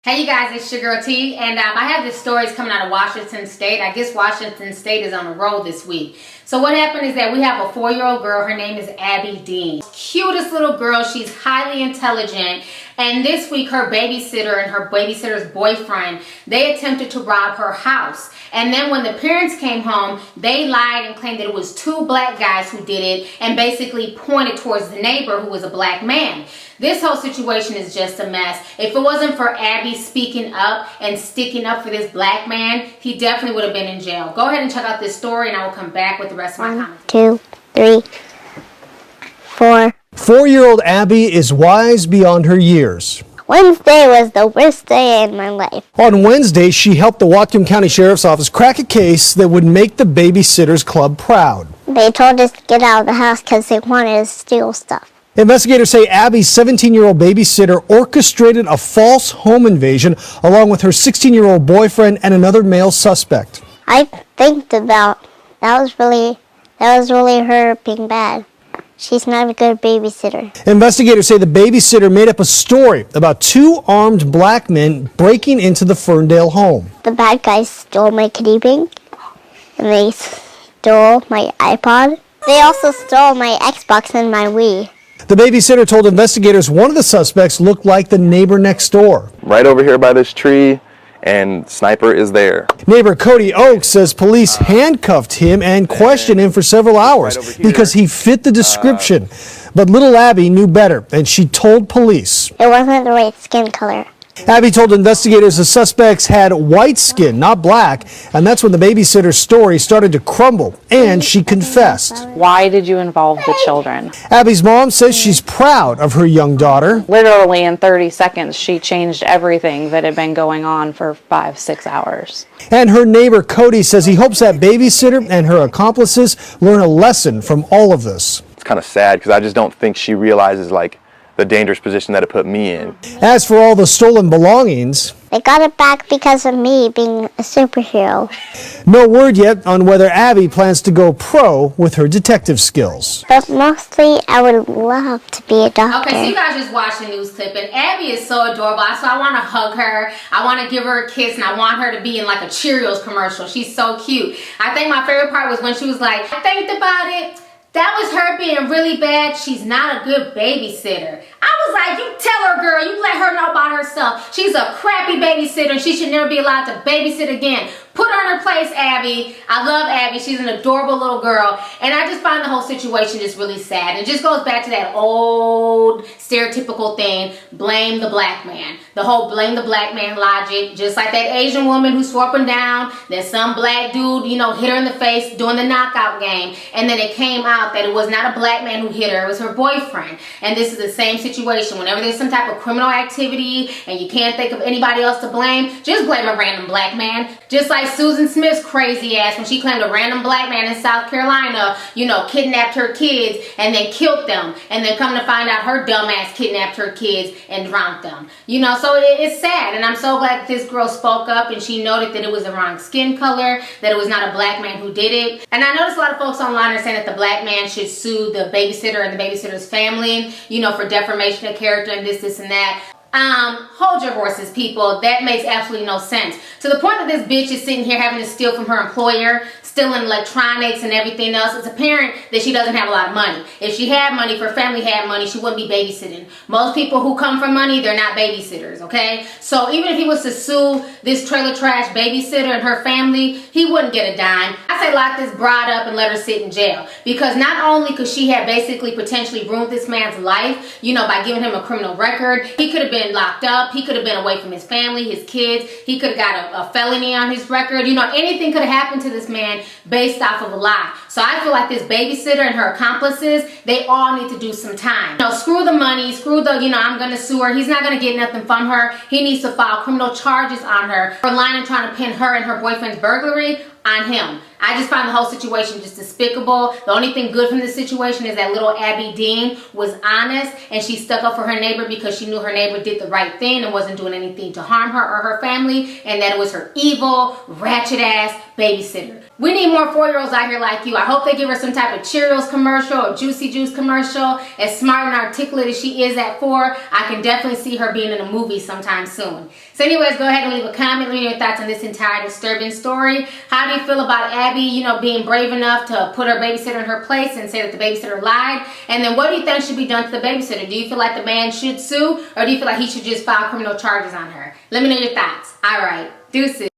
Hey you guys, it's your girl T, and I have this story coming out of Washington State. I guess Washington State is on the road this week. So what happened is that we have a 4-year-old girl. Her name is Abby Dean. Cutest little girl. She's highly intelligent. And this week her babysitter and her babysitter's boyfriend, they attempted to rob her house. And then when the parents came home, they lied and claimed that it was 2 black guys who did it and basically pointed towards the neighbor who was a black man. This whole situation is just a mess. If it wasn't for Abby speaking up and sticking up for this black man, he definitely would have been in jail. Go ahead and check out this story and I will come back with the rest of my comments. 1, 2, 3, 4. 4-year-old Abby is wise beyond her years. Wednesday was the worst day in my life. On Wednesday, she helped the Whatcom County Sheriff's Office crack a case that would make the Babysitters Club proud. They told us to get out of the house because they wanted to steal stuff. Investigators say Abby's 17-year-old babysitter orchestrated a false home invasion along with her 16-year-old boyfriend and another male suspect. I think about that was really her being bad. She's not a good babysitter. Investigators say the babysitter made up a story about 2 armed black men breaking into the Ferndale home. The bad guys stole my kitty bank, and they stole my iPod. They also stole my Xbox and my Wii. The babysitter told investigators one of the suspects looked like the neighbor next door. Right over here by this tree, and Sniper is there. Neighbor Cody Oaks says police handcuffed him and questioned him for several hours because he fit the description. But little Abby knew better, and she told police. It wasn't the right skin color. Abby told investigators the suspects had white skin, not black, and that's when the babysitter's story started to crumble, and she confessed. Why did you involve the children? Abby's mom says she's proud of her young daughter. Literally in 30 seconds, she changed everything that had been going on for 5-6 hours. And her neighbor Cody says he hopes that babysitter and her accomplices learn a lesson from all of this. It's kind of sad because I just don't think she realizes the dangerous position that it put me in. As for all the stolen belongings, They got it back because of me being a superhero. no word yet on whether Abby plans to go pro with her detective skills. But mostly, I would love to be a doctor. Okay, so you guys just watched the news clip, and Abby is so adorable. So I want to hug her. I want to give her a kiss, and I want her to be in like a Cheerios commercial. She's so cute. I think my favorite part was when she was like, I think about it. That was her being really bad. She's not a good babysitter. I was like, you tell her, girl. You let her know about herself. She's a crappy babysitter, and she should never be allowed to babysit again. Put her in her place, Abby. I love Abby. She's an adorable little girl. And I just find the whole situation just really sad. It just goes back to that old stereotypical thing, blame the black man. The whole blame the black man logic. Just like that Asian woman who swore up and down that some black dude, hit her in the face during the knockout game. And then it came out that it was not a black man who hit her. It was her boyfriend. And this is the same situation. Whenever there's some type of criminal activity and you can't think of anybody else to blame, just blame a random black man. Just like Susan Smith's crazy ass when she claimed a random black man in South Carolina, kidnapped her kids and then killed them. And then come to find out her dumb ass kidnapped her kids and drowned them. So it's sad. And I'm so glad that this girl spoke up and she noted that it was the wrong skin color, that it was not a black man who did it. And I noticed a lot of folks online are saying that the black man should sue the babysitter and the babysitter's family, for defamation of character and this and that. Hold your horses, people. That makes absolutely no sense. To the point that this bitch is sitting here having to steal from her employer, stealing electronics and everything else, it's apparent that she doesn't have a lot of money. If she had money, if her family had money, she wouldn't be babysitting. Most people who come from money, they're not babysitters, okay? So even if he was to sue this trailer trash babysitter and her family, he wouldn't get a dime. I say lock this broad up and let her sit in jail. Because not only could she have basically potentially ruined this man's life, by giving him a criminal record, he could have been locked up, he could have been away from his family, his kids, he could have got a felony on his record, anything could have happened to this man based off of a lie. So I feel like this babysitter and her accomplices, they all need to do some time. Screw the money, screw the, I'm gonna sue her. He's not gonna get nothing from her. He needs to file criminal charges on her for lying and trying to pin her and her boyfriend's burglary on him. I just find the whole situation just despicable. The only thing good from this situation is that little Abby Dean was honest and she stuck up for her neighbor because she knew her neighbor did the right thing and wasn't doing anything to harm her or her family, and that it was her evil, ratchet ass babysitter. We need more 4-year-olds out here like you. I hope they give her some type of Cheerios commercial or Juicy Juice commercial. As smart and articulate as she is at 4, I can definitely see her being in a movie sometime soon. So anyways, go ahead and leave a comment. Leave your thoughts on this entire disturbing story. How do you feel about Abby, you know, being brave enough to put her babysitter in her place and say that the babysitter lied? And then what do you think should be done to the babysitter? Do you feel like the man should sue, or do you feel like he should just file criminal charges on her? Let me know your thoughts. All right, deuces.